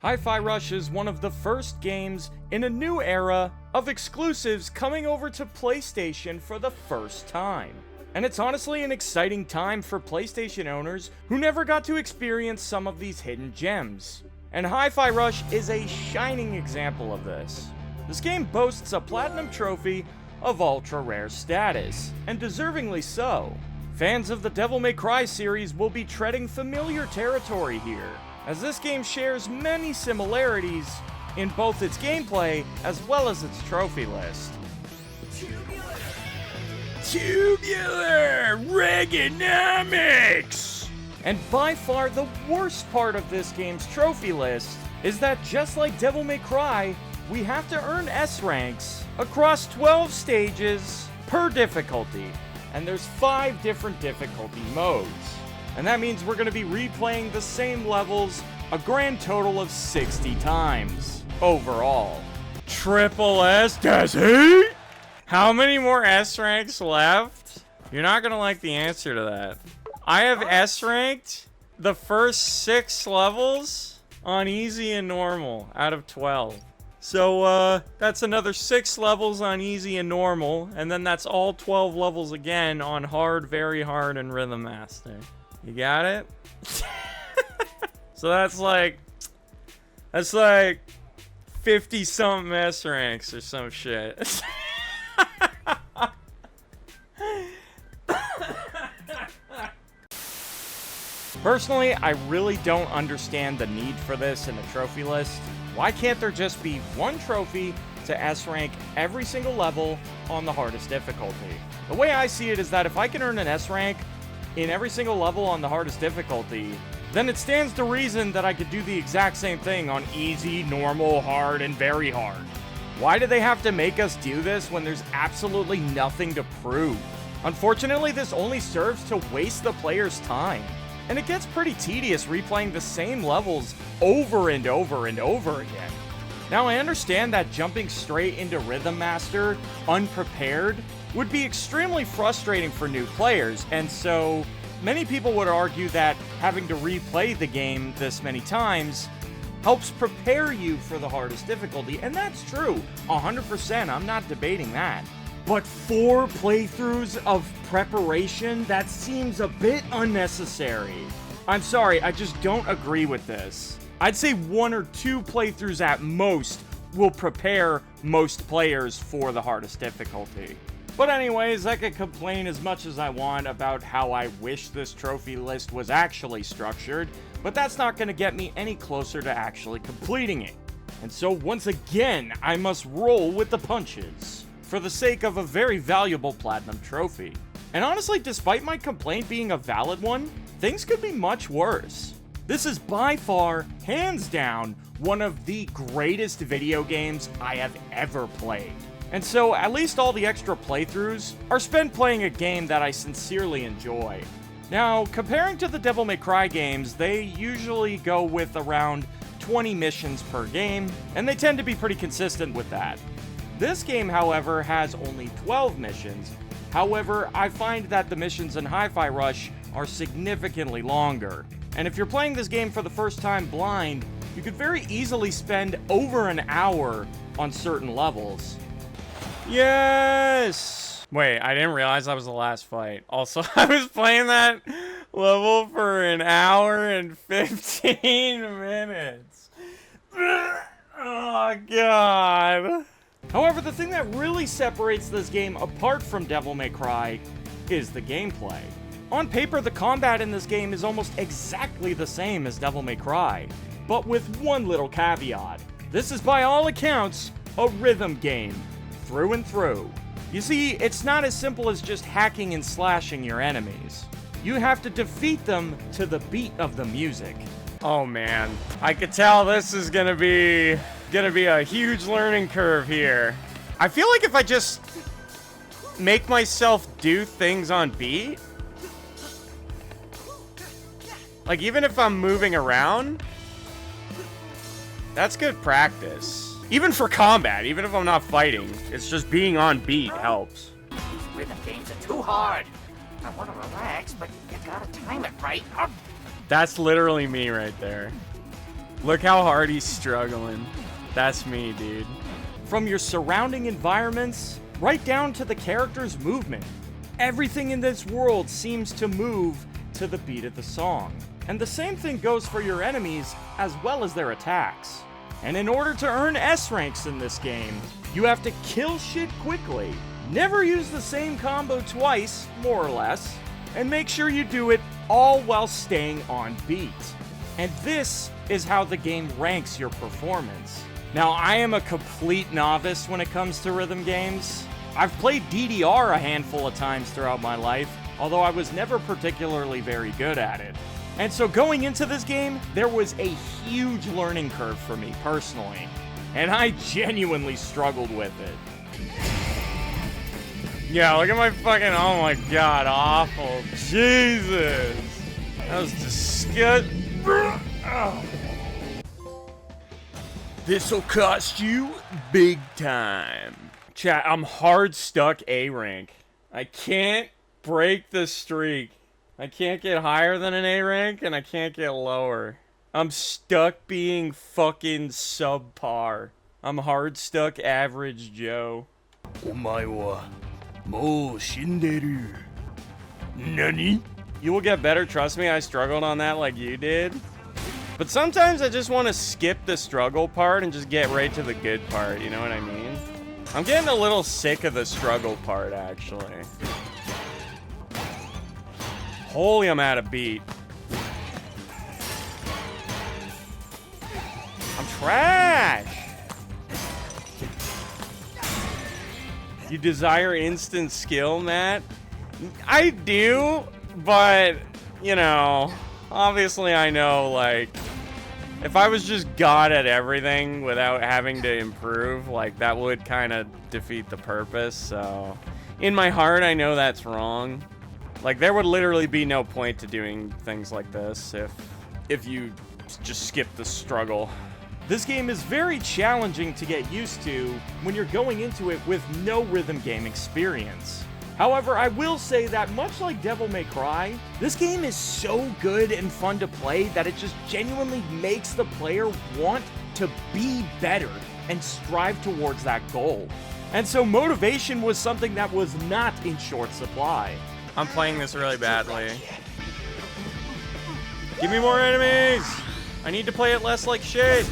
Hi-Fi Rush is one of the first games in a new era of exclusives coming over to PlayStation for the first time. And it's honestly an exciting time for PlayStation owners who never got to experience some of these hidden gems. And Hi-Fi Rush is a shining example of this. This game boasts a platinum trophy of ultra rare status, and deservingly so. Fans of the Devil May Cry series will be treading familiar territory here, as this game shares many similarities in both its gameplay as well as its trophy list. Tubular Reaganomics! And by far the worst part of this game's trophy list is that just like Devil May Cry, we have to earn S ranks across 12 stages per difficulty, and there's 5 different difficulty modes. And that means we're going to be replaying the same levels a grand total of 60 times overall. Triple S Desi? How many more S ranks left? You're not going to like the answer to that. I have S ranked the first 6 levels on easy and normal out of 12. So, that's another 6 levels on easy and normal, and then that's all 12 levels again on hard, very hard, and rhythm master. You got it? So that's like 50 something S ranks or some shit. Personally, I really don't understand the need for this in a trophy list. Why can't there just be one trophy to S rank every single level on the hardest difficulty? The way I see it is that if I can earn an S rank in every single level on the hardest difficulty, then it stands to reason that I could do the exact same thing on easy, normal, hard, and very hard. Why do they have to make us do this when there's absolutely nothing to prove? Unfortunately, this only serves to waste the player's time. And it gets pretty tedious replaying the same levels over and over and over again. Now, I understand that jumping straight into Rhythm Master unprepared would be extremely frustrating for new players, and so many people would argue that having to replay the game this many times helps prepare you for the hardest difficulty, and that's true, 100%, I'm not debating that. But 4 playthroughs of preparation? That seems a bit unnecessary. I'm sorry, I just don't agree with this. I'd say 1 or 2 playthroughs at most will prepare most players for the hardest difficulty. But anyways, I could complain as much as I want about how I wish this trophy list was actually structured, but that's not going to get me any closer to actually completing it. And so once again, I must roll with the punches, for the sake of a very valuable platinum trophy. And honestly, despite my complaint being a valid one, things could be much worse. This is by far, hands down, one of the greatest video games I have ever played. And so at least all the extra playthroughs are spent playing a game that I sincerely enjoy. Now, comparing to the Devil May Cry games, they usually go with around 20 missions per game, and they tend to be pretty consistent with that. This game, however, has only 12 missions. However, I find that the missions in Hi-Fi Rush are significantly longer. And if you're playing this game for the first time blind, you could very easily spend over an hour on certain levels. Yes! Wait, I didn't realize that was the last fight. Also, I was playing that level for an hour and 15 minutes. Oh, God. However, the thing that really separates this game apart from Devil May Cry is the gameplay. On paper, the combat in this game is almost exactly the same as Devil May Cry, but with one little caveat. This is by all accounts a rhythm game, through and through. You see, it's not as simple as just hacking and slashing your enemies. You have to defeat them to the beat of the music. Oh man, I could tell this is gonna be a huge learning curve here. I feel like if I just make myself do things on beat, like even if I'm moving around, that's good practice. Even for combat, even if I'm not fighting, it's just being on beat helps. These rhythm games are too hard. I want to relax, but you gotta time it right. That's literally me right there. Look how hard he's struggling. That's me, dude. From your surrounding environments, right down to the character's movement. Everything in this world seems to move to the beat of the song. And the same thing goes for your enemies as well as their attacks. And in order to earn S ranks in this game, you have to kill shit quickly. Never use the same combo twice, more or less, and make sure you do it all while staying on beat. And this is how the game ranks your performance. Now, I am a complete novice when it comes to rhythm games. I've played DDR a handful of times throughout my life, although I was never particularly very good at it. And so going into this game, there was a huge learning curve for me personally, and I genuinely struggled with it. Yeah, look at my fucking, oh my god, awful. Jesus. That was disgusting. This'll cost you big time. Chat, I'm hard stuck A rank. I can't break the streak. I can't get higher than an A rank, and I can't get lower. I'm stuck being fucking subpar. I'm hard stuck average Joe. Omae wa mou shinderu. Nani? You will get better, trust me, I struggled on that like you did. But sometimes I just want to skip the struggle part and just get right to the good part, you know what I mean? I'm getting a little sick of the struggle part, actually. Holy, I'm out of beat. I'm trash! You desire instant skill, Matt? I do, but, you know, obviously I know, like, if I was just god at everything without having to improve, like, that would kind of defeat the purpose, so... In my heart, I know that's wrong. Like, there would literally be no point to doing things like this if you just skip the struggle. This game is very challenging to get used to when you're going into it with no rhythm game experience. However, I will say that much like Devil May Cry, this game is so good and fun to play that it just genuinely makes the player want to be better and strive towards that goal. And so motivation was something that was not in short supply. I'm playing this really badly. Give me more enemies! I need to play it less like shit.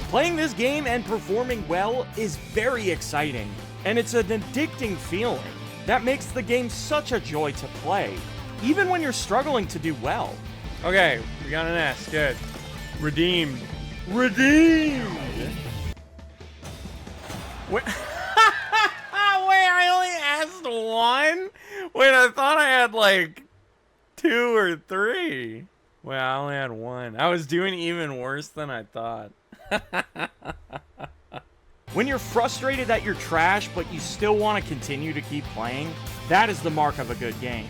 Playing this game and performing well is very exciting, and it's an addicting feeling that makes the game such a joy to play, even when you're struggling to do well. Okay, we got an S, good. Redeemed. Redeemed! Wait, wait, I only asked one? Wait, I thought I had like 2 or 3. Well, I only had 1. I was doing even worse than I thought. When you're frustrated that you're trash, but you still want to continue to keep playing, that is the mark of a good game.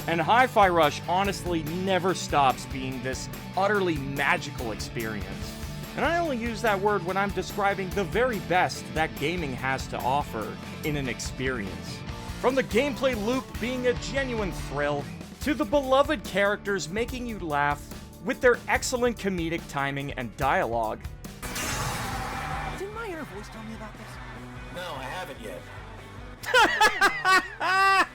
And Hi-Fi Rush honestly never stops being this utterly magical experience. And I only use that word when I'm describing the very best that gaming has to offer in an experience. From the gameplay loop being a genuine thrill, to the beloved characters making you laugh with their excellent comedic timing and dialogue. Didn't my inner voice tell me about this? No, I haven't yet.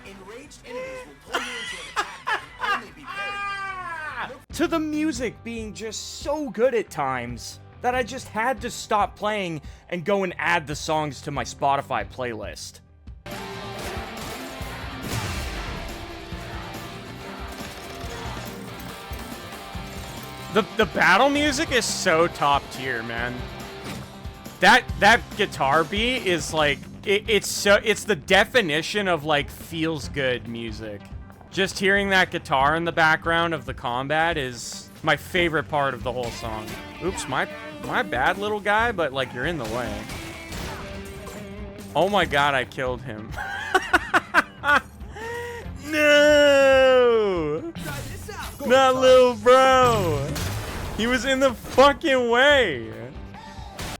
Enraged enemies will pull you into an attack that can only be parried. To the music being just so good at times that I just had to stop playing and go and add the songs to my Spotify playlist. The battle music is so top tier, man. That guitar beat is like it's the definition of like feels good music. Just hearing that guitar in the background of the combat is my favorite part of the whole song. Oops, my bad, little guy, but like you're in the way. Oh my god, I killed him. No! Not little bro! He was in the fucking way!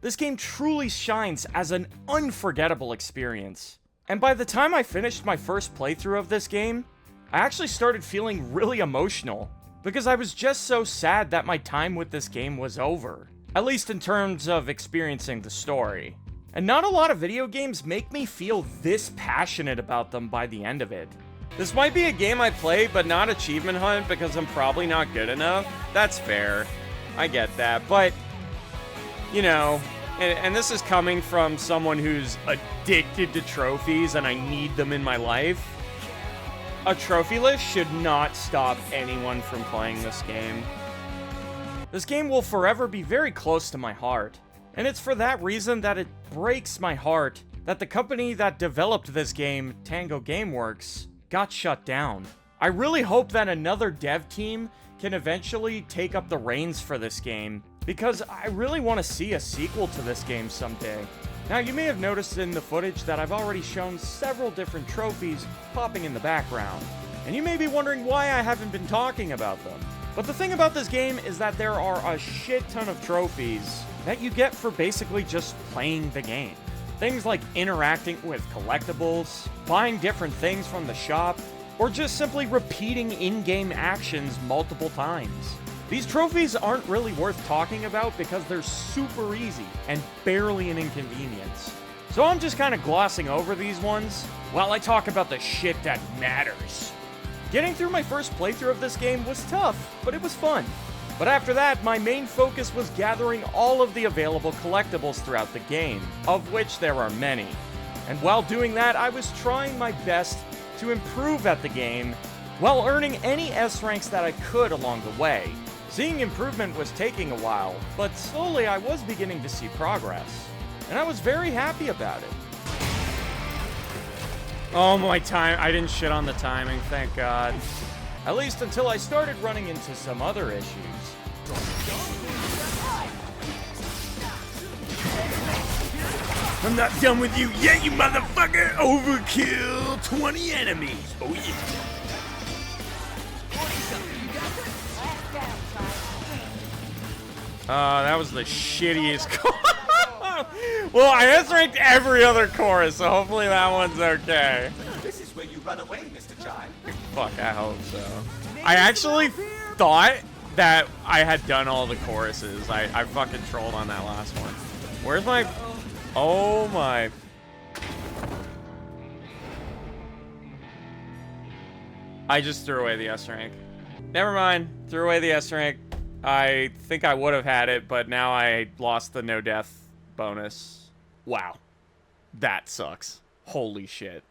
This game truly shines as an unforgettable experience. And by the time I finished my first playthrough of this game, I actually started feeling really emotional, because I was just so sad that my time with this game was over. at least in terms of experiencing the story. And not a lot of video games make me feel this passionate about them by the end of it. This might be a game I play, but not achievement hunt because I'm probably not good enough. That's fair. I get that. But, you know, and this is coming from someone who's addicted to trophies and I need them in my life. A trophy list should not stop anyone from playing this game. This game will forever be very close to my heart. And it's for that reason that it breaks my heart that the company that developed this game, Tango Gameworks, got shut down. I really hope that another dev team can eventually take up the reins for this game, because I really want to see a sequel to this game someday. Now, you may have noticed in the footage that I've already shown several different trophies popping in the background, and you may be wondering why I haven't been talking about them. But the thing about this game is that there are a shit ton of trophies that you get for basically just playing the game. Things like interacting with collectibles, buying different things from the shop, or just simply repeating in-game actions multiple times. These trophies aren't really worth talking about because they're super easy and barely an inconvenience. So I'm just kind of glossing over these ones while I talk about the shit that matters. Getting through my first playthrough of this game was tough, but it was fun. But after that, my main focus was gathering all of the available collectibles throughout the game, of which there are many. And while doing that, I was trying my best to improve at the game while earning any S ranks that I could along the way. Seeing improvement was taking a while, but slowly I was beginning to see progress, and I was very happy about it. Oh, my time. I didn't shit on the timing, thank God. At least until I started running into some other issues. I'm not done with you yet, you motherfucker! Overkill! 20 enemies! Oh yeah! That was the shittiest chorus. Well, I S-ranked every other chorus, so hopefully that one's okay. This is where you run away, Mr. Child. Fuck, I hope so. I actually thought that I had done all the choruses. I fucking trolled on that last one. Where's my... Oh my... I just threw away the S rank. Never mind. Threw away the S rank. I think I would have had it, but now I lost the no death bonus. Wow. That sucks. Holy shit.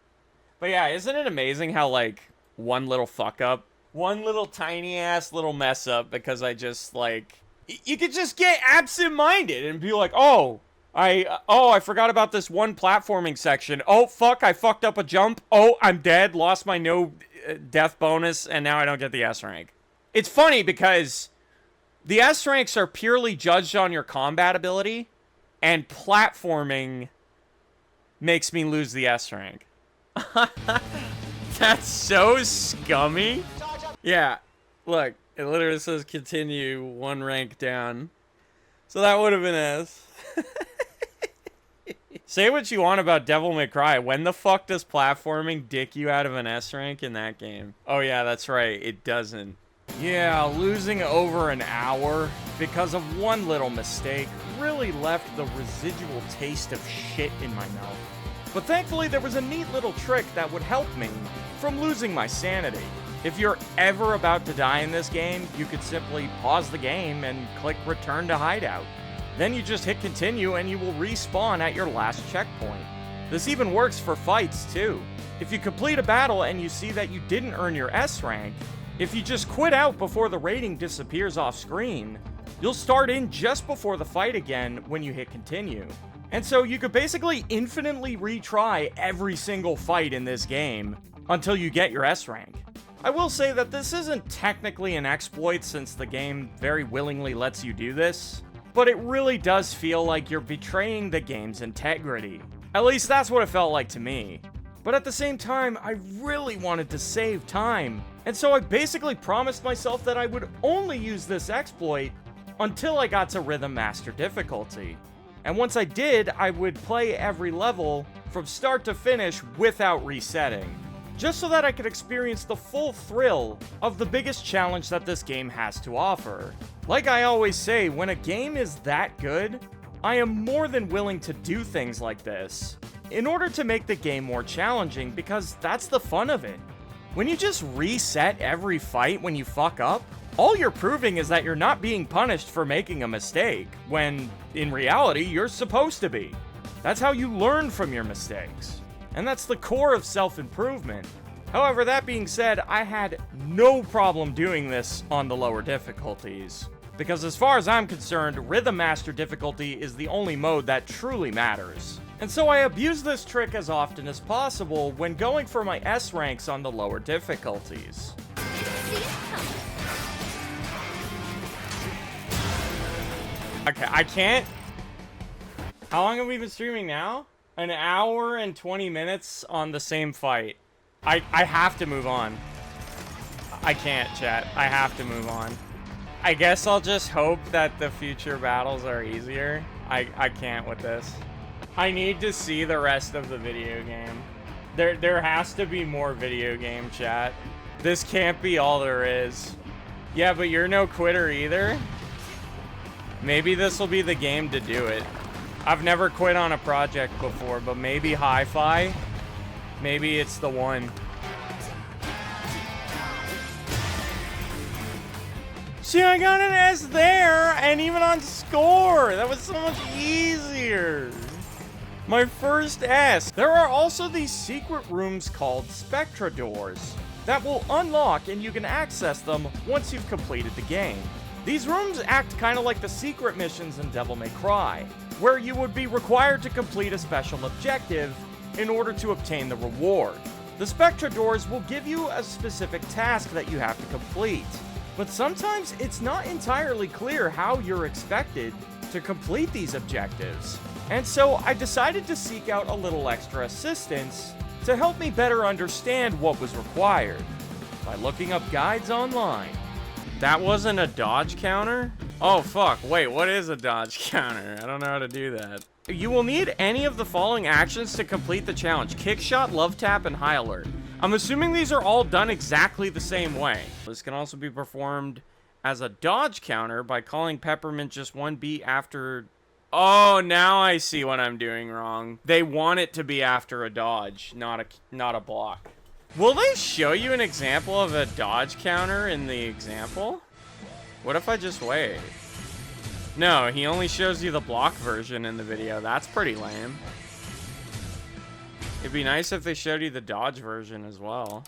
But yeah, isn't it amazing how, like, one little fuck up, one little tiny ass little mess up because I just, like, you could just get absent-minded and be like, oh, I forgot about this one platforming section. Oh, fuck, I fucked up a jump. Oh, I'm dead, lost my no death bonus, and now I don't get the S rank. It's funny because the S ranks are purely judged on your combat ability, and platforming makes me lose the S rank. That's so scummy. Yeah, look, it literally says continue one rank down. So that would have been S. Say what you want about Devil May Cry. When the fuck does platforming dick you out of an S rank in that game? Oh yeah, that's right, it doesn't. Yeah, losing over an hour because of one little mistake really left the residual taste of shit in my mouth. But thankfully there was a neat little trick that would help me from losing my sanity. If you're ever about to die in this game, you could simply pause the game and click return to hideout. Then you just hit continue and you will respawn at your last checkpoint. This even works for fights too. If you complete a battle and you see that you didn't earn your S rank, if you just quit out before the rating disappears off screen, you'll start in just before the fight again when you hit continue. And so you could basically infinitely retry every single fight in this game until you get your S rank. I will say that this isn't technically an exploit since the game very willingly lets you do this, but it really does feel like you're betraying the game's integrity. At least that's what it felt like to me. But at the same time, I really wanted to save time, and so I basically promised myself that I would only use this exploit until I got to Rhythm Master difficulty. And once I did, I would play every level from start to finish without resetting. just so that I could experience the full thrill of the biggest challenge that this game has to offer. Like I always say, when a game is that good, I am more than willing to do things like this in order to make the game more challenging, because that's the fun of it. When you just reset every fight when you fuck up, all you're proving is that you're not being punished for making a mistake, when in reality you're supposed to be. That's how you learn from your mistakes. And that's the core of self-improvement. However, that being said, I had no problem doing this on the lower difficulties, because as far as I'm concerned, Rhythm Master difficulty is the only mode that truly matters. And so I abuse this trick as often as possible when going for my S ranks on the lower difficulties. Okay, I can't. How long have we been streaming now? An hour and 20 minutes on the same fight. I have to move on. I can't, chat. I have to move on. I guess I'll just hope that the future battles are easier. I can't with this. I need to see the rest of the video game. There has to be more video game, chat. This can't be all there is. Yeah, but you're no quitter either. Maybe this will be the game to do it. I've never quit on a project before, but maybe Hi-Fi. Maybe it's the one. See, I got an S there, and even on score. That was so much easier. My first S. There are also these secret rooms called Spectra doors that will unlock, and you can access them once you've completed the game. These rooms act kind of like the secret missions in Devil May Cry, where you would be required to complete a special objective in order to obtain the reward. The Spectra doors will give you a specific task that you have to complete, but sometimes it's not entirely clear how you're expected to complete these objectives. And so I decided to seek out a little extra assistance to help me better understand what was required by looking up guides online. That wasn't a dodge counter? Oh fuck, wait, what is a dodge counter? I don't know how to do that. You will need any of the following actions to complete the challenge: kick shot, love tap, and high alert. I'm assuming these are all done exactly the same way. This can also be performed as a dodge counter by calling Peppermint just one beat after... Oh, now I see what I'm doing wrong. They want it to be after a dodge, not a block. Will they show you an example of a dodge counter in the example? What if I just wait? No, he only shows you the block version in the video. That's pretty lame. It'd be nice if they showed you the dodge version as well.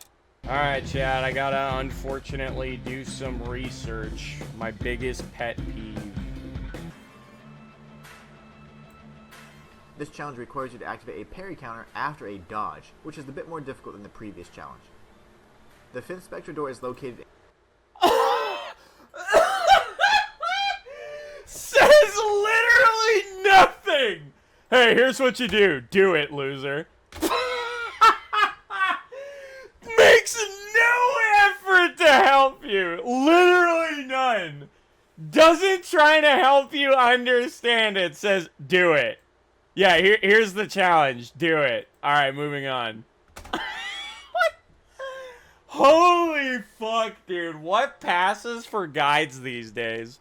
Alright, Chad, I gotta unfortunately do some research. My biggest pet peeve. This challenge requires you to activate a parry counter after a dodge, which is a bit more difficult than the previous challenge. The 5th Spectra door is located... Says literally nothing! Hey, here's what you do. Do it, loser. Makes no effort to help you. Literally none. Doesn't try to help you understand it. Says, do it. Yeah, here's the challenge. Do it. Alright, moving on. What? Holy fuck, dude. What passes for guides these days?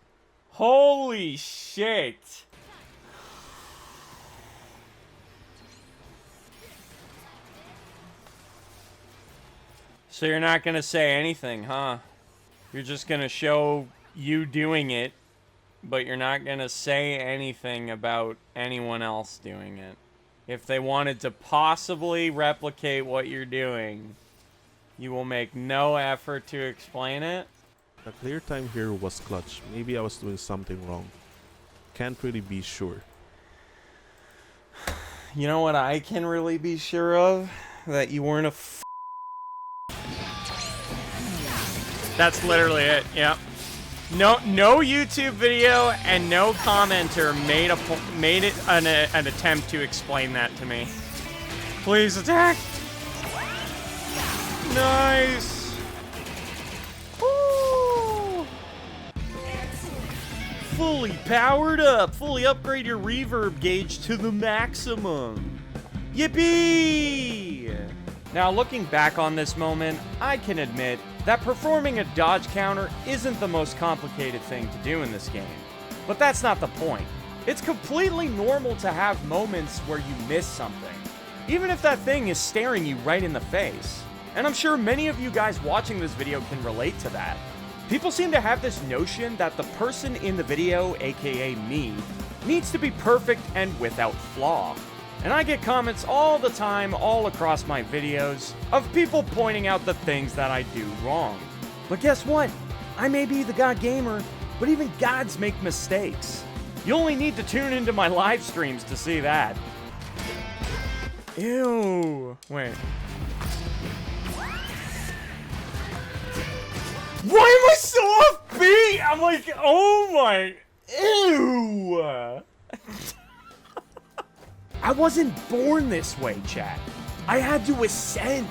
Holy shit. So you're not gonna say anything, huh? You're just gonna show you doing it, but you're not gonna say anything about anyone else doing it. If they wanted to possibly replicate what you're doing, you will make no effort to explain it? The clear time here was clutch. Maybe I was doing something wrong. Can't really be sure. You know what I can really be sure of? That you weren't a That's literally it, yep. No YouTube video and no commenter made it an attempt to explain that to me. Please attack. Nice. Woo. Fully powered up. Fully upgrade your reverb gauge to the maximum. Yippee! Now, looking back on this moment, I can admit that performing a dodge counter isn't the most complicated thing to do in this game. But that's not the point. It's completely normal to have moments where you miss something, even if that thing is staring you right in the face. And I'm sure many of you guys watching this video can relate to that. People seem to have this notion that the person in the video, aka me, needs to be perfect and without flaw. And I get comments all the time, all across my videos, of people pointing out the things that I do wrong. But guess what? I may be the god gamer, but even gods make mistakes. You only need to tune into my live streams to see that. Ew. Wait. Why am I so offbeat? I'm like, oh my. Ew. I wasn't born this way, chat. I had to ascend.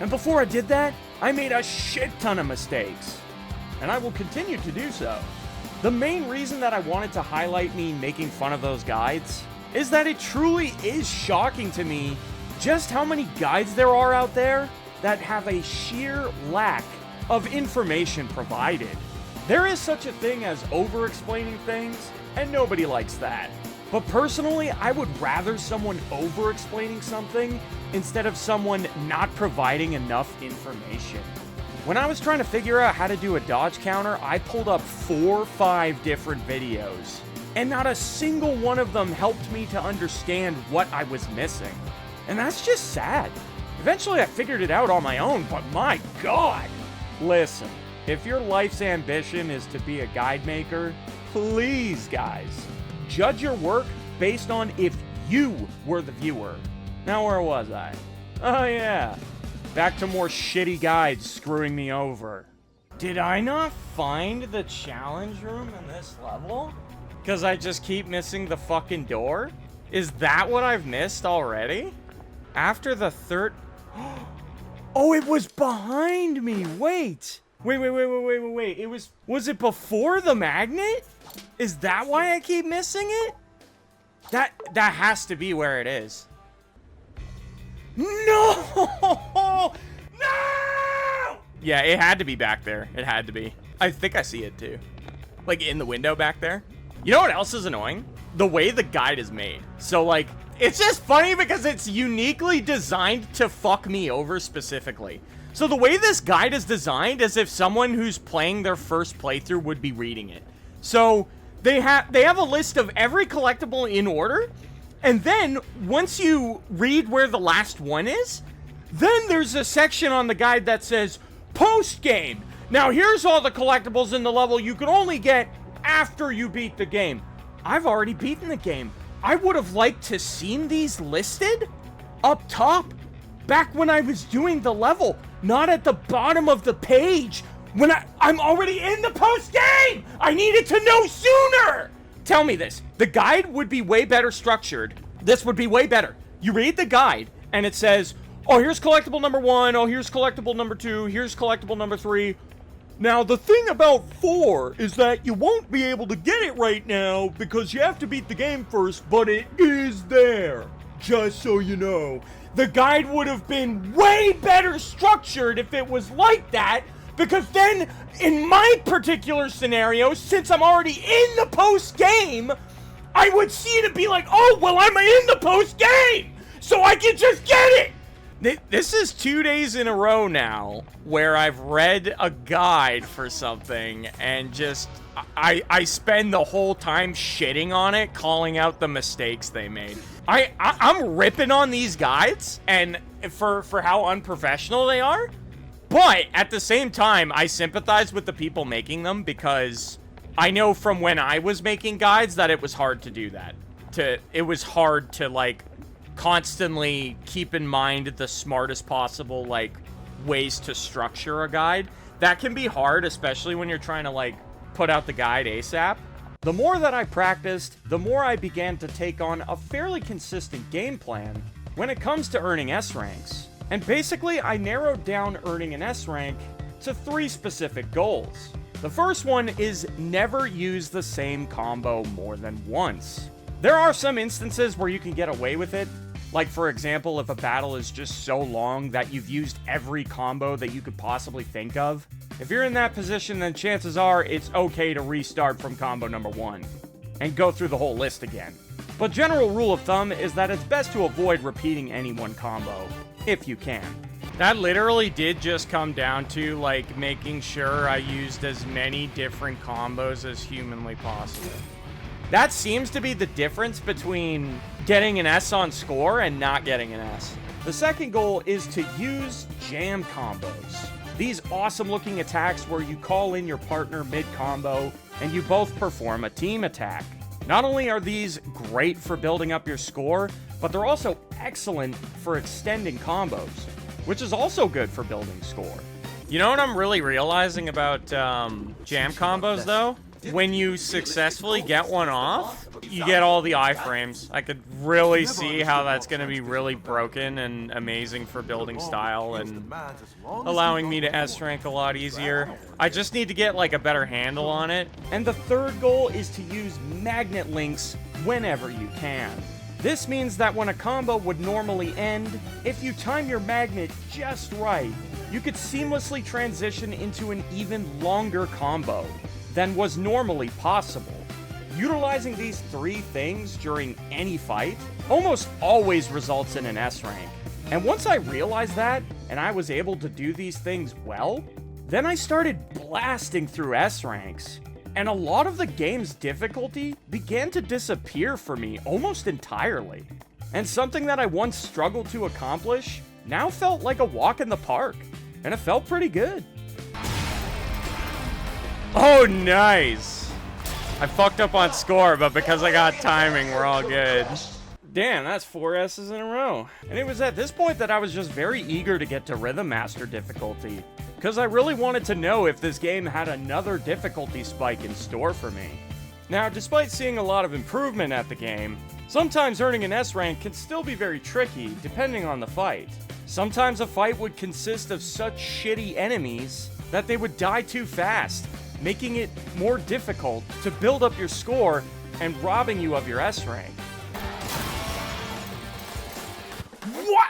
And before I did that, I made a shit ton of mistakes. And I will continue to do so. The main reason that I wanted to highlight me making fun of those guides is that it truly is shocking to me just how many guides there are out there that have a sheer lack of information provided. There is such a thing as over-explaining things, and nobody likes that. But personally, I would rather someone over-explaining something instead of someone not providing enough information. When I was trying to figure out how to do a dodge counter, I pulled up 4 or 5 different videos, and not a single one of them helped me to understand what I was missing. And that's just sad. Eventually I figured it out on my own, but my God! Listen, if your life's ambition is to be a guide maker, please guys, judge your work based on if you were the viewer. Now where was I? Oh yeah, back to more shitty guides screwing me over. Did I not find the challenge room in this level? Because I just keep missing the fucking door? Is that what I've missed already? After the third... Oh, it was behind me. Wait. Wait. Was it before the magnet? Is that why I keep missing it? That has to be where it is. No! No! Yeah, it had to be back there. It had to be. I think I see it too. Like in the window back there. You know what else is annoying? The way the guide is made. So like, it's just funny because it's uniquely designed to fuck me over specifically. So the way this guide is designed is if someone who's playing their first playthrough would be reading it. So they have a list of every collectible in order, and then once you read where the last one is, then there's a section on the guide that says post game. Now here's all the collectibles in the level you can only get after you beat the game. I've already beaten the game. I would have liked to seen these listed up top back when I was doing the level, not at the bottom of the page when I'm already in the post game. I needed to know sooner. Tell me this. The guide would be way better structured. This would be way better. You read the guide and it says, oh, here's collectible number 1. Oh, here's collectible number 2. Here's collectible number 3. Now, the thing about 4 is that you won't be able to get it right now because you have to beat the game first, but it is there, just so you know. The guide would have been way better structured if it was like that, because then, in my particular scenario, since I'm already in the post-game, I would see it and be like, oh, well, I'm in the post-game, so I can just get it! This is 2 days in a row now where I've read a guide for something and just I spend the whole time shitting on it, calling out the mistakes they made. I'm ripping on these guides and for how unprofessional they are, but at the same time I sympathize with the people making them because I know from when I was making guides that it was hard to do that. It was hard to like constantly keep in mind the smartest possible like ways to structure a guide. That can be hard, especially when you're trying to like put out the guide ASAP. The more that I practiced, the more I began to take on a fairly consistent game plan when it comes to earning S ranks. And basically I narrowed down earning an S rank to 3 specific goals. The first one is never use the same combo more than once. There are some instances where you can get away with it, Like, for example, if a battle is just so long that you've used every combo that you could possibly think of, if you're in that position, then chances are it's okay to restart from combo number 1 and go through the whole list again. But general rule of thumb is that it's best to avoid repeating any one combo, if you can. That literally did just come down to, like, making sure I used as many different combos as humanly possible. That seems to be the difference between getting an S on score and not getting an S. The second goal is to use jam combos. These awesome looking attacks where you call in your partner mid-combo and you both perform a team attack. Not only are these great for building up your score, but they're also excellent for extending combos, which is also good for building score. You know what I'm really realizing about jam combos, though? When you successfully get one off, you get all the iframes. I could really see how that's going to be really broken and amazing for building style and allowing me to S rank a lot easier. I just need to get like a better handle on it. And the third goal is to use magnet links whenever you can. This means that when a combo would normally end, if you time your magnet just right, you could seamlessly transition into an even longer combo than was normally possible. Utilizing these 3 things during any fight almost always results in an S rank. And once I realized that, and I was able to do these things well, then I started blasting through S ranks. And a lot of the game's difficulty began to disappear for me almost entirely. And something that I once struggled to accomplish now felt like a walk in the park. And it felt pretty good. Oh, nice. I fucked up on score, but because I got timing, we're all good. Damn, that's 4 S's in a row. And it was at this point that I was just very eager to get to Rhythm Master difficulty, because I really wanted to know if this game had another difficulty spike in store for me. Now, despite seeing a lot of improvement at the game, sometimes earning an S rank can still be very tricky, depending on the fight. Sometimes a fight would consist of such shitty enemies that they would die too fast, making it more difficult to build up your score and robbing you of your S rank. What?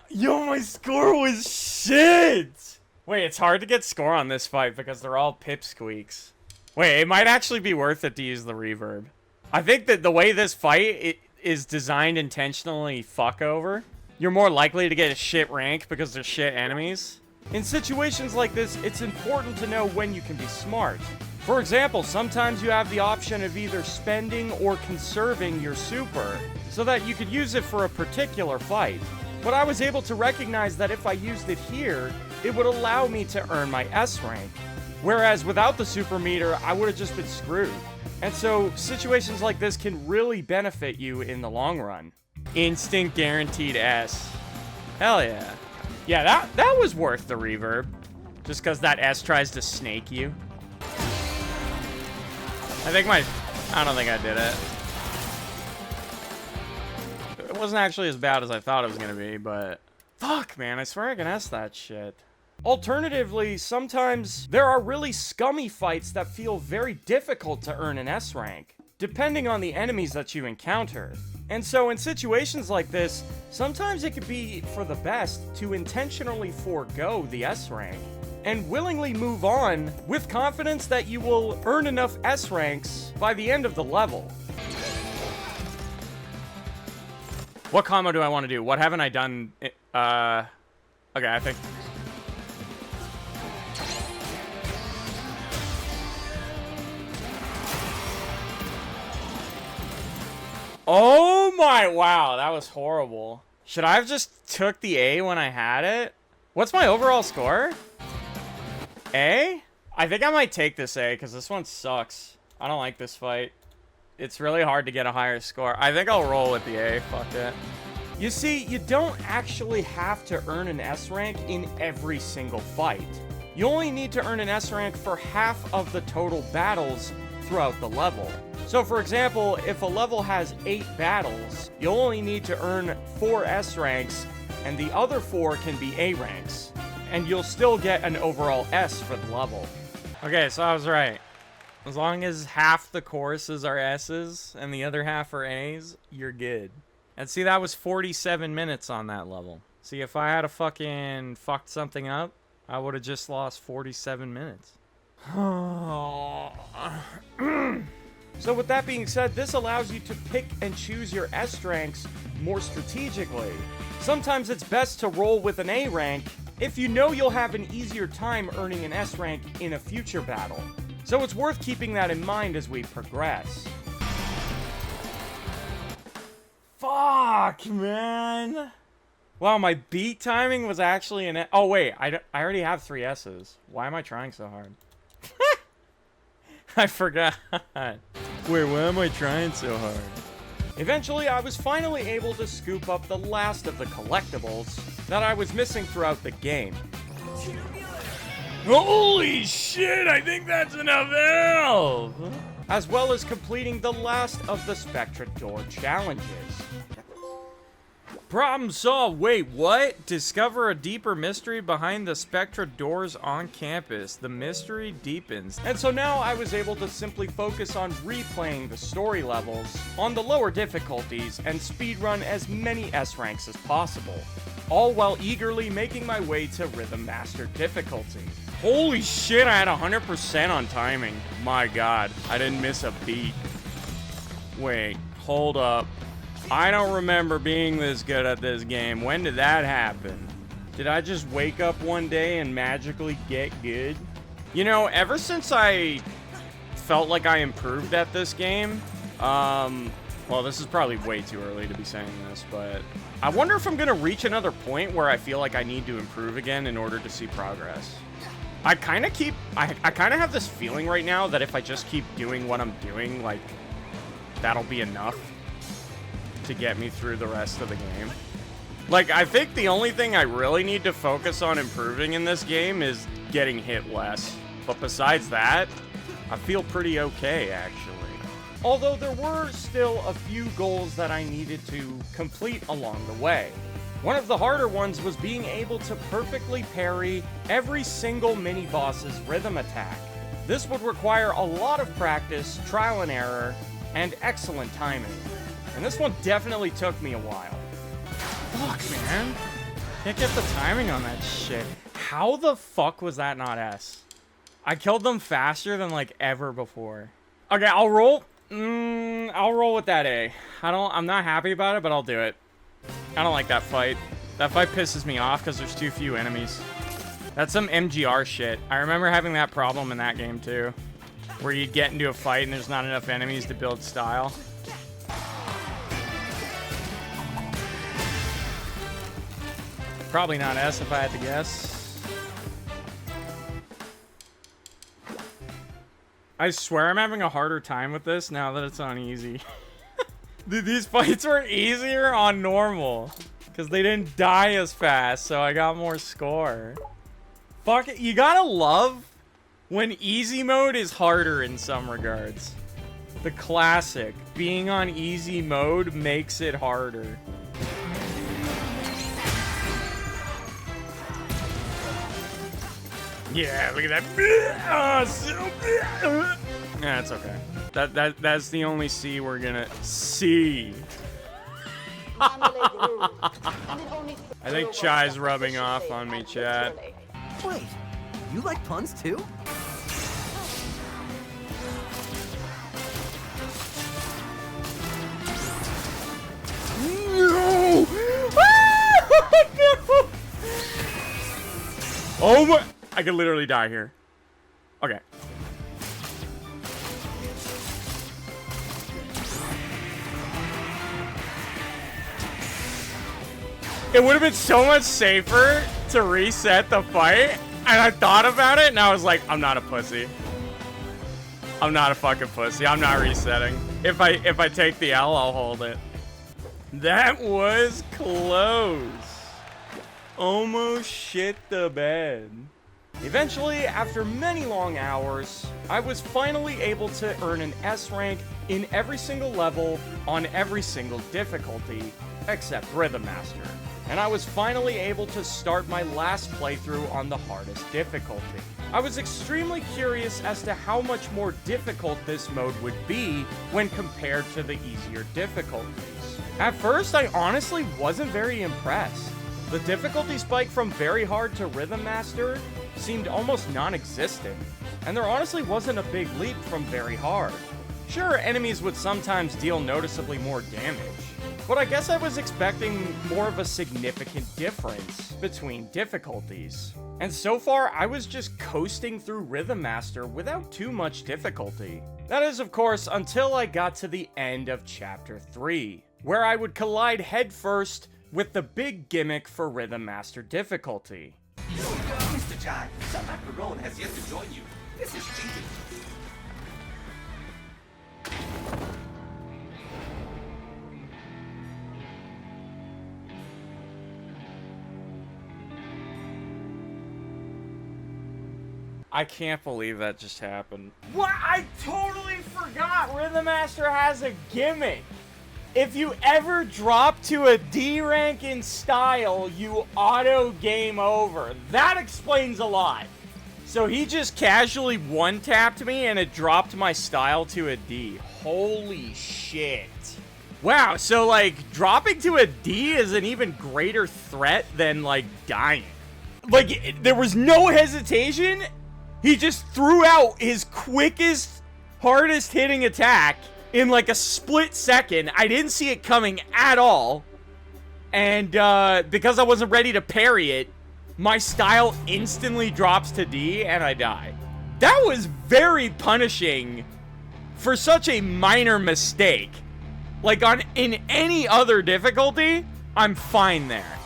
Yo, my score was shit! Wait, it's hard to get score on this fight because they're all pipsqueaks. Wait, it might actually be worth it to use the reverb. I think that the way this fight is designed intentionally fuck over, you're more likely to get a shit rank because they're shit enemies. In situations like this, it's important to know when you can be smart. For example, sometimes you have the option of either spending or conserving your super, so that you could use it for a particular fight. But I was able to recognize that if I used it here, it would allow me to earn my S rank. Whereas without the super meter, I would have just been screwed. And so, situations like this can really benefit you in the long run. Instant guaranteed S. Hell yeah. Yeah, that was worth the reverb. Just because that S tries to snake you. I don't think I did it. It wasn't actually as bad as I thought it was going to be, but... Fuck, man, I swear I can S that shit. Alternatively, sometimes there are really scummy fights that feel very difficult to earn an S rank, depending on the enemies that you encounter. And so in situations like this, sometimes it could be for the best to intentionally forego the S rank and willingly move on with confidence that you will earn enough S ranks by the end of the level. What combo do I want to do? What haven't I done? Okay, I think... Oh my, wow, that was horrible. Should I have just took the A when I had it? What's my overall score? A? I think I might take this A, because this one sucks. I don't like this fight. It's really hard to get a higher score. I think I'll roll with the A, fuck it. You see, you don't actually have to earn an S rank in every single fight. You only need to earn an S rank for half of the total battles throughout the level. So for example, if a level has 8 battles, you'll only need to earn 4 S ranks, and the other 4 can be A ranks. And you'll still get an overall S for the level. Okay, so I was right. As long as half the courses are S's and the other half are A's, you're good. And And see, that was 47 minutes on that level. See, if I had a fucking fucked something up, I would have just lost 47 minutes. So with that being said, this allows you to pick and choose your S ranks more strategically. Sometimes it's best to roll with an A rank if you know you'll have an easier time earning an S rank in a future battle. So it's worth keeping that in mind as we progress. Fuck, man. Wow, my beat timing was actually an... Oh, wait. I already have 3 S's. Why am I trying so hard? I forgot. Wait, why am I trying so hard? Eventually, I was finally able to scoop up the last of the collectibles that I was missing throughout the game. Holy shit, I think that's enough health! As well as completing the last of the Spectra Door challenges. Problem solved. Wait, what? Discover a deeper mystery behind the Spectra doors on campus. The mystery deepens. And so now I was able to simply focus on replaying the story levels on the lower difficulties and speedrun as many S ranks as possible. All while eagerly making my way to Rhythm Master difficulty. Holy shit, I had 100% on timing. My god, I didn't miss a beat. Wait, hold up. I don't remember being this good at this game. When did that happen? Did I just wake up one day and magically get good? You know, ever since I felt like I improved at this game, well, this is probably way too early to be saying this, but I wonder if I'm gonna reach another point where I feel like I need to improve again in order to see progress. I kind of have this feeling right now that if I just keep doing what I'm doing, like, that'll be enough to get me through the rest of the game. Like, I think the only thing I really need to focus on improving in this game is getting hit less. But besides that, I feel pretty okay, actually. Although there were still a few goals that I needed to complete along the way. One of the harder ones was being able to perfectly parry every single mini-boss's rhythm attack. This would require a lot of practice, trial and error, and excellent timing. And this one definitely took me a while. Fuck, man. Can't get the timing on that shit. How the fuck was that not S? I killed them faster than, like, ever before. Okay, I'll roll. I'll roll with that A. I'm not happy about it, but I'll do it. I don't like that fight. That fight pisses me off because there's too few enemies. That's some MGR shit. I remember having that problem in that game, too. Where you'd get into a fight and there's not enough enemies to build style. Probably not S if I had to guess. I swear I'm having a harder time with this now that it's on easy. Dude, these fights were easier on normal. Because they didn't die as fast, so I got more score. Fuck it, you gotta love when easy mode is harder in some regards. The classic, being on easy mode makes it harder. Yeah, look at that. Yeah, it's okay. That's the only C we're gonna see. I think Chai's rubbing off on me, chat. Wait, you like puns too? No! No! Oh my... I could literally die here. Okay. It would have been so much safer to reset the fight, and I thought about it, and I was like, I'm not a pussy. I'm not a fucking pussy. I'm not resetting. If I take the L, I'll hold it. That was close. Almost shit the bed. Eventually, after many long hours, I was finally able to earn an S rank in every single level on every single difficulty, except Rhythm Master. And I was finally able to start my last playthrough on the hardest difficulty. I was extremely curious as to how much more difficult this mode would be when compared to the easier difficulties. At first, I honestly wasn't very impressed. The difficulty spike from very hard to Rhythm Master seemed almost non-existent, and there honestly wasn't a big leap from very hard. Sure, enemies would sometimes deal noticeably more damage, but I guess I was expecting more of a significant difference between difficulties. And so far, I was just coasting through Rhythm Master without too much difficulty. That is, of course, until I got to the end of Chapter 3, where I would collide headfirst with the big gimmick for Rhythm Master difficulty. Mr. Jai, some macaron has yet to join you. This is cheating. I can't believe that just happened. What? I totally forgot Rhythm Master has a gimmick. If you ever drop to a D rank in style, you auto game over. That explains a lot. So he just casually one-tapped me and it dropped my style to a D. Holy shit. Wow, so like dropping to a D is an even greater threat than like dying. Like there was no hesitation. He just threw out his quickest, hardest hitting attack in like a split second. I didn't see it coming at all. And because I wasn't ready to parry it, my style instantly drops to D and I die. That was very punishing for such a minor mistake. Like in any other difficulty, I'm fine there.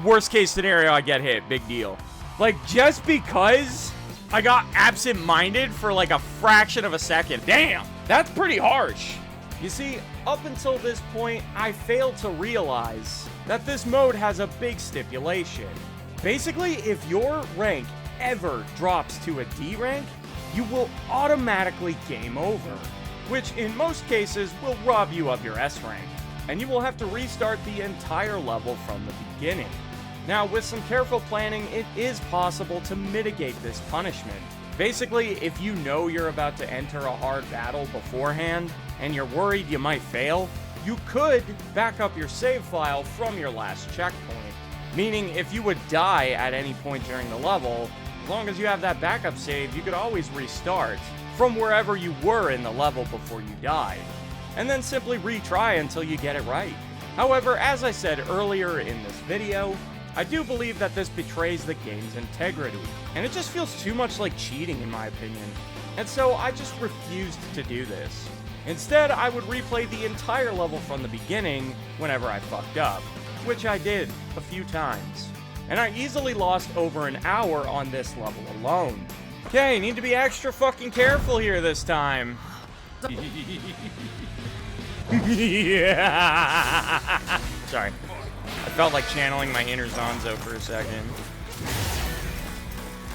Worst case scenario, I get hit, big deal. Like just because I got absent-minded for like a fraction of a second. Damn, that's pretty harsh. You see, up until this point, I failed to realize that this mode has a big stipulation. Basically, if your rank ever drops to a D rank, you will automatically game over, which in most cases will rob you of your S rank, and you will have to restart the entire level from the beginning. Now, with some careful planning, it is possible to mitigate this punishment. Basically, if you know you're about to enter a hard battle beforehand, and you're worried you might fail, you could back up your save file from your last checkpoint. Meaning, if you would die at any point during the level, as long as you have that backup save, you could always restart from wherever you were in the level before you died, and then simply retry until you get it right. However, as I said earlier in this video, I do believe that this betrays the game's integrity, and it just feels too much like cheating in my opinion, and so I just refused to do this. Instead, I would replay the entire level from the beginning whenever I fucked up, which I did a few times, and I easily lost over an hour on this level alone. Okay, need to be extra fucking careful here this time. Yeah. Sorry. I felt like channeling my inner Zonzo for a second.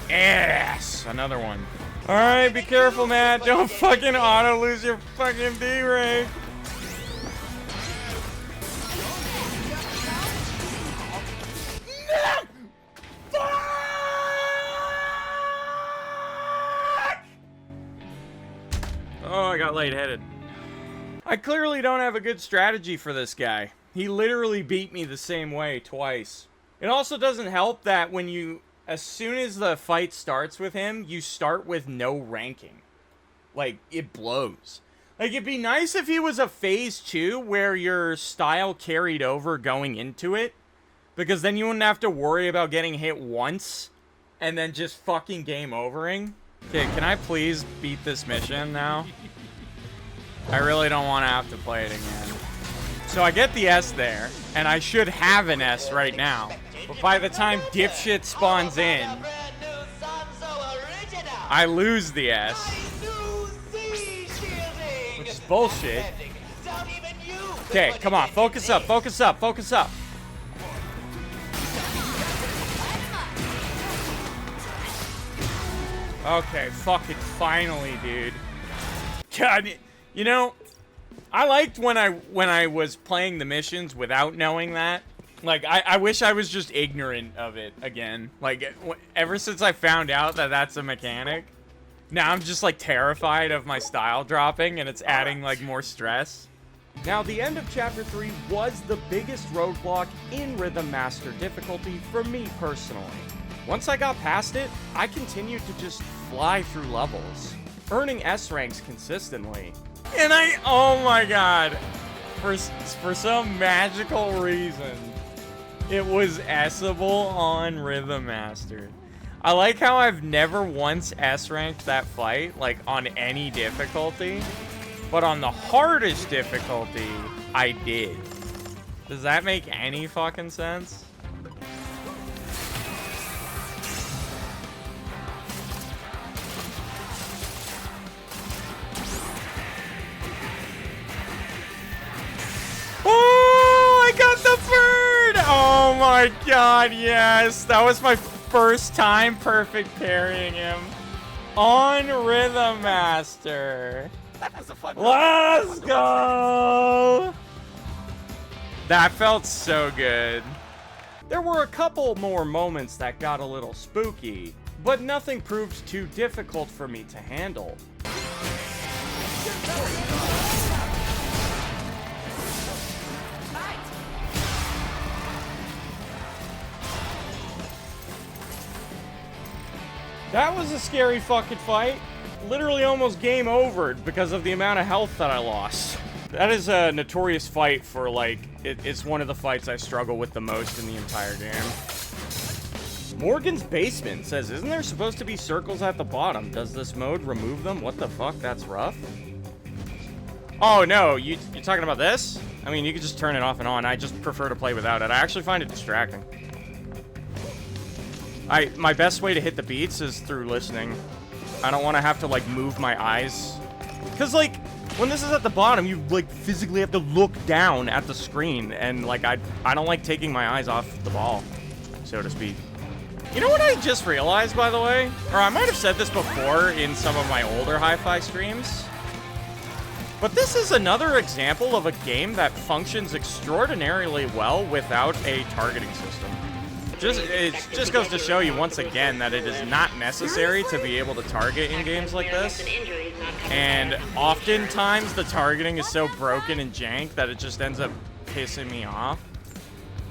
Yes! Another one. Alright, be careful, Matt. Don't fucking auto lose your fucking D rank. Oh, I got lightheaded. I clearly don't have a good strategy for this guy. He literally beat me the same way twice. It also doesn't help that when you, as soon as the fight starts with him, you start with no ranking. Like, it blows. Like, it'd be nice if he was a phase 2 where your style carried over going into it, because then you wouldn't have to worry about getting hit once and then just fucking game overing. Okay, can I please beat this mission now? I really don't want to have to play it again. So I get the S there, and I should have an S right now. But by the time dipshit spawns in, I lose the S. Which is bullshit. Okay, come on, focus up, focus up, focus up. Okay, fucking finally, dude. God, you know, I liked when I was playing the missions without knowing that. Like, I wish I was just ignorant of it again. Like, ever since I found out that that's a mechanic, now I'm just, like, terrified of my style dropping, and it's adding, like, more stress. Now, the end of Chapter 3 was the biggest roadblock in Rhythm Master difficulty for me personally. Once I got past it, I continued to just fly through levels, earning S ranks consistently. And oh my god, for some magical reason, it was S-able on Rhythm Master. I like how I've never once S-ranked that fight, like, on any difficulty. But on the hardest difficulty, I did. Does that make any fucking sense? Oh, I got the bird! Oh my god, yes! That was my first time perfect parrying him on Rhythm Master. That was a fun Let's go! That felt so good. There were a couple more moments that got a little spooky, but nothing proved too difficult for me to handle. That was a scary fucking fight. Literally almost game overed because of the amount of health that I lost. That is a notorious fight for, like, it's one of the fights I struggle with the most in the entire game. Morgan's Basement says, isn't there supposed to be circles at the bottom? Does this mode remove them? What the fuck? That's rough. Oh, no. You're talking about this? I mean, you could just turn it off and on. I just prefer to play without it. I actually find it distracting. My best way to hit the beats is through listening. I don't want to have to, like, move my eyes. Because, like, when this is at the bottom, you, like, physically have to look down at the screen. And, like, I don't like taking my eyes off the ball, so to speak. You know what I just realized, by the way? Or I might have said this before in some of my older hi-fi streams. But this is another example of a game that functions extraordinarily well without a targeting system. It just goes to show you once again that it is not necessary to be able to target in games like this. And oftentimes the targeting is so broken and jank that it just ends up pissing me off.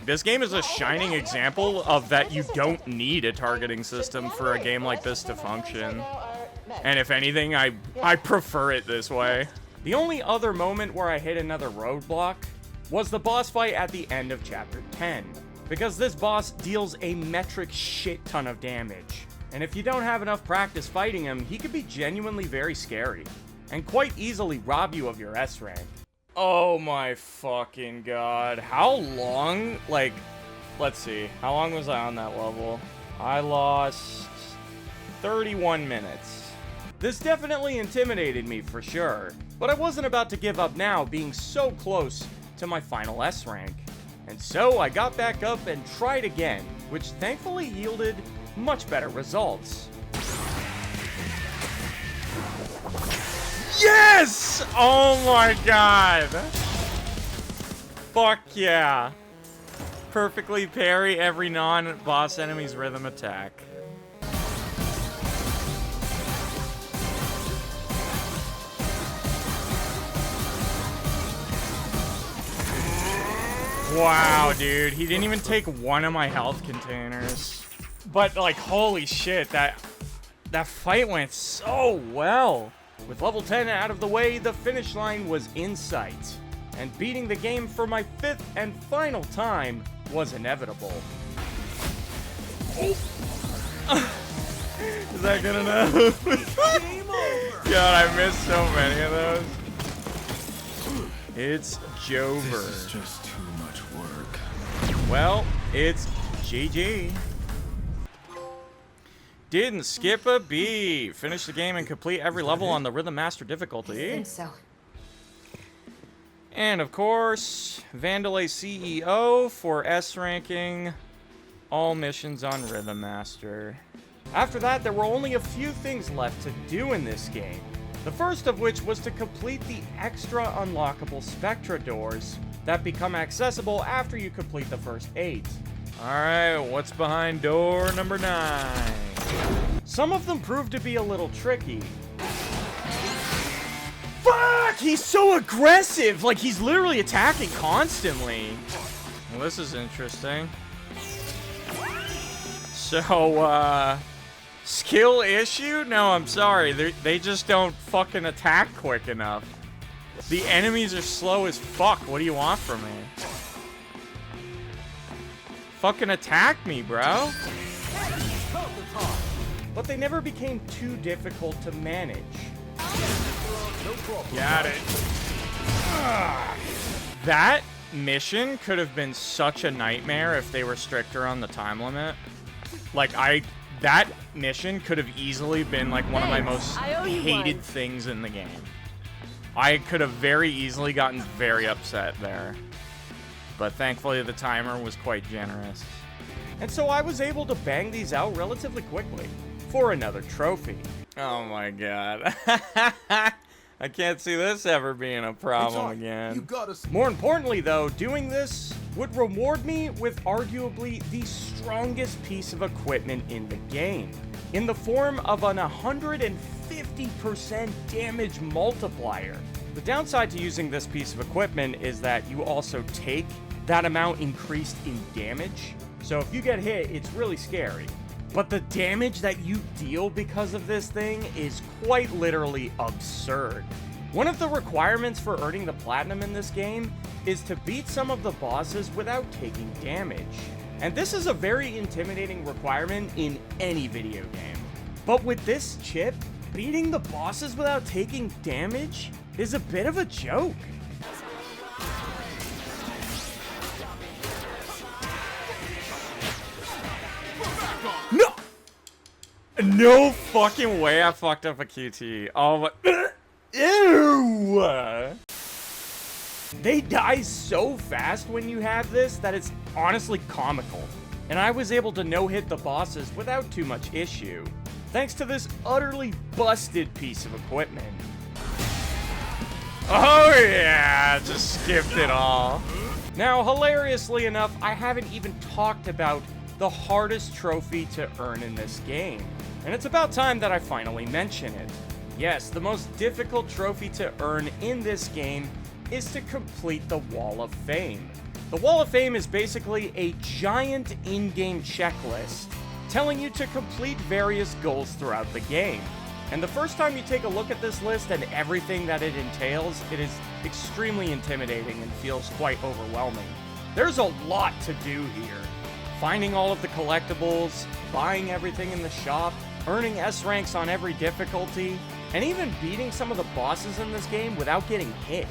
This game is a shining example of that you don't need a targeting system for a game like this to function. And if anything, I prefer it this way. The only other moment where I hit another roadblock was the boss fight at the end of Chapter 10. Because this boss deals a metric shit ton of damage. And if you don't have enough practice fighting him, he could be genuinely very scary. And quite easily rob you of your S rank. Oh my fucking god. How long, like, let's see. How long was I on that level? I lost 31 minutes. This definitely intimidated me for sure. But I wasn't about to give up now, being so close to my final S rank. And so I got back up and tried again, which thankfully yielded much better results. Yes! Oh my god! Fuck yeah. Perfectly parry every non-boss enemy's rhythm attack. Wow, dude. He didn't even take one of my health containers. But, like, holy shit, that fight went so well. With level 10 out of the way, the finish line was in sight. And beating the game for my 5th and final time was inevitable. Oh. Is that good enough? God, I missed so many of those. It's Jover. This is just too much work. Well, it's GG. Didn't skip a beat. Finish the game and complete every level on the Rhythm Master difficulty. I think so. And of course, Vandalay CEO for S ranking all missions on Rhythm Master. After that, there were only a few things left to do in this game. The first of which was to complete the extra unlockable Spectra doors that become accessible after you complete the first 8. Alright, what's behind door number 9? Some of them proved to be a little tricky. Fuck! He's so aggressive. Like, he's literally attacking constantly. Well, this is interesting. So, skill issue? No, I'm sorry. They just don't fucking attack quick enough. The enemies are slow as fuck. What do you want from me? Fucking attack me, bro. But they never became too difficult to manage. Got it. That mission could have been such a nightmare if they were stricter on the time limit. Like, that mission could have easily been like one of my most hated things in the game. I could have very easily gotten very upset there. But thankfully the timer was quite generous. And so I was able to bang these out relatively quickly for another trophy. Oh my god. I can't see this ever being a problem again. You gotta... More importantly though, doing this would reward me with arguably the strongest piece of equipment in the game, in the form of an 150% damage multiplier. The downside to using this piece of equipment is that you also take that amount increased in damage. So if you get hit, it's really scary. But the damage that you deal because of this thing is quite literally absurd. One of the requirements for earning the platinum in this game is to beat some of the bosses without taking damage. And this is a very intimidating requirement in any video game. But with this chip, beating the bosses without taking damage is a bit of a joke. No! No fucking way I fucked up a QT. Oh my... Ew! They die so fast when you have this that it's honestly comical. And I was able to no-hit the bosses without too much issue, thanks to this utterly busted piece of equipment. Oh yeah, just skipped it all. Now, hilariously enough, I haven't even talked about the hardest trophy to earn in this game. And it's about time that I finally mention it. Yes, the most difficult trophy to earn in this game is to complete the Wall of Fame. The Wall of Fame is basically a giant in-game checklist telling you to complete various goals throughout the game. And the first time you take a look at this list and everything that it entails, it is extremely intimidating and feels quite overwhelming. There's a lot to do here. Finding all of the collectibles, buying everything in the shop, earning S ranks on every difficulty, and even beating some of the bosses in this game without getting hit.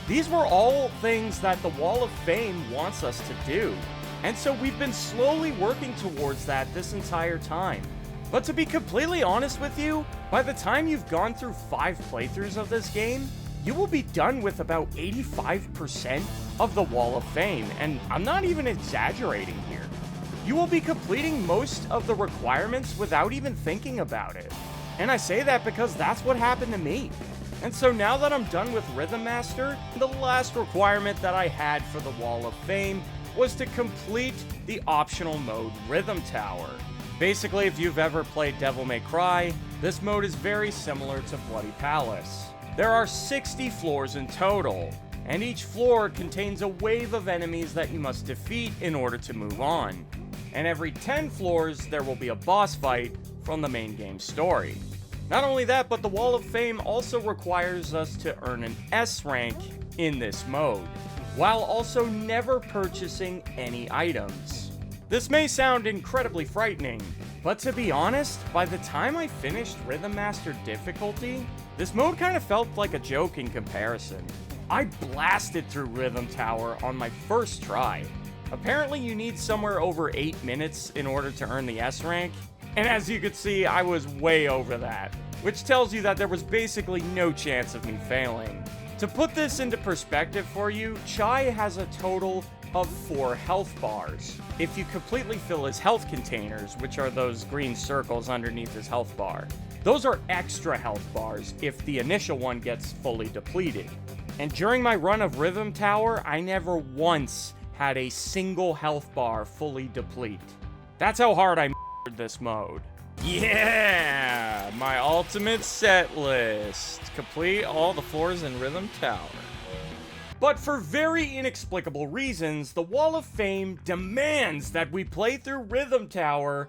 These were all things that the Wall of Fame wants us to do. And so we've been slowly working towards that this entire time. But to be completely honest with you, by the time you've gone through 5 playthroughs of this game, you will be done with about 85% of the Wall of Fame, and I'm not even exaggerating here. You will be completing most of the requirements without even thinking about it. And I say that because that's what happened to me. And so now that I'm done with Rhythm Master, the last requirement that I had for the Wall of Fame was to complete the optional mode Rhythm Tower. Basically, if you've ever played Devil May Cry, this mode is very similar to Bloody Palace. There are 60 floors in total, and each floor contains a wave of enemies that you must defeat in order to move on. And every 10 floors, there will be a boss fight from the main game story. Not only that, but the Wall of Fame also requires us to earn an S rank in this mode, while also never purchasing any items. This may sound incredibly frightening, but to be honest, by the time I finished Rhythm Master difficulty, this mode kind of felt like a joke in comparison. I blasted through Rhythm Tower on my first try. Apparently you need somewhere over 8 minutes in order to earn the S rank, and as you could see, I was way over that, which tells you that there was basically no chance of me failing. To put this into perspective for you, Chai has a total of 4 health bars. If you completely fill his health containers, which are those green circles underneath his health bar, those are extra health bars if the initial one gets fully depleted. And during my run of Rhythm Tower, I never once had a single health bar fully deplete. That's how hard I this mode. Yeah! My ultimate set list. Complete all the floors in Rhythm Tower. But for very inexplicable reasons, the Wall of Fame demands that we play through Rhythm Tower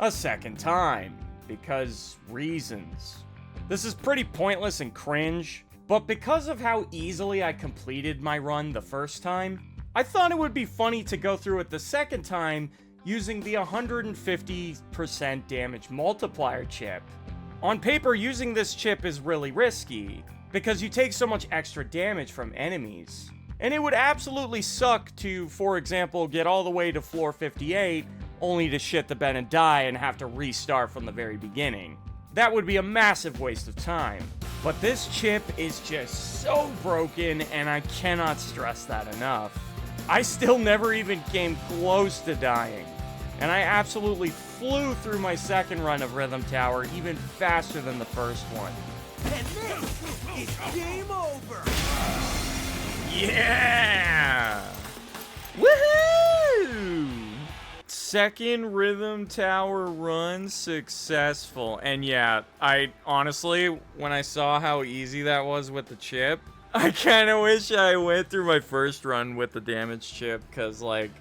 a second time. Because reasons. This is pretty pointless and cringe, but because of how easily I completed my run the first time, I thought it would be funny to go through it the second time using the 150% damage multiplier chip. On paper, using this chip is really risky, because you take so much extra damage from enemies. And it would absolutely suck to, for example, get all the way to floor 58, only to shit the bed and die and have to restart from the very beginning. That would be a massive waste of time. But this chip is just so broken, and I cannot stress that enough. I still never even came close to dying. And I absolutely flew through my second run of Rhythm Tower even faster than the first one. And this is game over. Yeah! Woohoo! Second Rhythm Tower run successful. And yeah, I honestly, when I saw how easy that was with the chip, I kind of wish I went through my first run with the damage chip, because, like,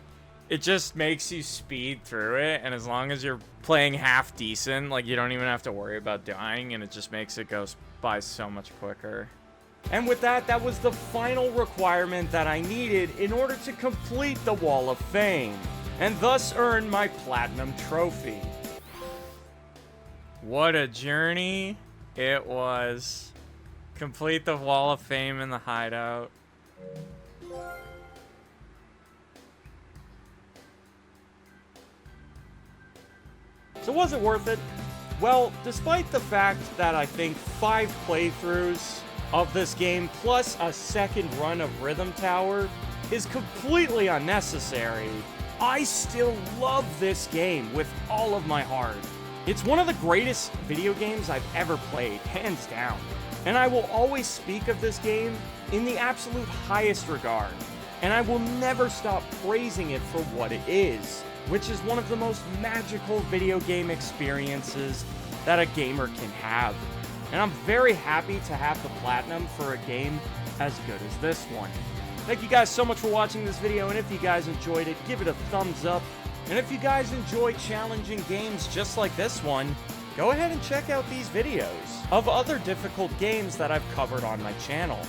it just makes you speed through it, and as long as you're playing half decent, like, you don't even have to worry about dying, and it just makes it go by so much quicker. And with that, that was the final requirement that I needed in order to complete the Wall of Fame, and thus earn my Platinum Trophy. What a journey it was. Complete the Wall of Fame in the hideout. So was it worth it? Well, despite the fact that I think 5 playthroughs of this game plus a second run of Rhythm Tower is completely unnecessary, I still love this game with all of my heart. It's one of the greatest video games I've ever played, hands down. And I will always speak of this game in the absolute highest regard. And I will never stop praising it for what it is, which is one of the most magical video game experiences that a gamer can have. And I'm very happy to have the Platinum for a game as good as this one. Thank you guys so much for watching this video, and if you guys enjoyed it, give it a thumbs up. And if you guys enjoy challenging games just like this one, go ahead and check out these videos of other difficult games that I've covered on my channel.